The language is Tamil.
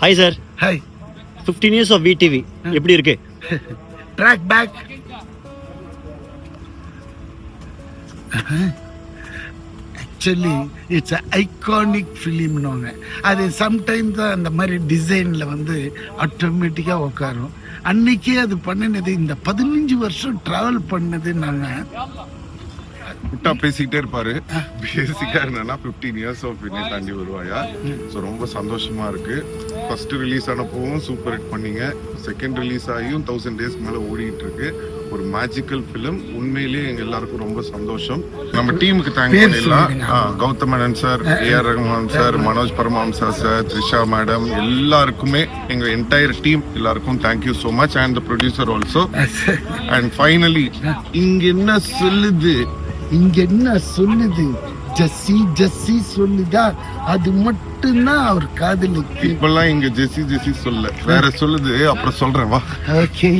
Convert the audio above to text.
Hi sir. Hi. 15 years of VTV எப்படி இருக்கு? Track back. Actually it's iconic ஃபிலிம்னுவாங்க. அது சம்டைம்ஸ் தான் அந்த மாதிரி டிசைனில் வந்து ஆட்டோமேட்டிக்காக உட்காரும். அன்னைக்கே அது பண்ணினது இந்த 15 வருஷம் ட்ராவல் பண்ணது. நாங்கள் விட்டா பேசிக்கிட்டே இருப்பாரு. பேசிக்கா என்னன்னா 15 years ஆஃப் வினை தாண்டி வருவாயா. ஸோ ரொம்ப சந்தோஷமா இருக்கு. ஃபர்ஸ்ட் ரிலீஸ் ஆனப்பவும் சூப்பர் ஹிட் பண்ணீங்க. செகண்ட் ரிலீஸ் ஆகியும் 1000 days மேல ஓடிட்டு இருக்கு. ஒரு மேஜிக்கல் ஃபிலிம். உண்மையிலேயே எங்க எல்லாருக்கும் ரொம்ப சந்தோஷம். நம்ம டீமுக்கு தேங்க் பண்ணிடலாம். Gautham Menon sir, AR Rahman sir, Manoj Paramahamsa sir, Trisha madam, எல்லாருக்குமே எங்க என்டையர் டீம் எல்லாருக்கும் thank you so much. And the producer also. And finally இங்க என்ன சொல்லுது ஜெஸ்ஸி ஜெஸ்ஸி சொல்லுதா, அது மட்டும்தான் அவர் காதலுக்கு. இப்பெல்லாம் இங்க ஜெஸ்ஸி ஜெஸ்ஸி சொல்ல வேற சொல்லுது. அப்புறம் சொல்றேன் வா. ஓகே.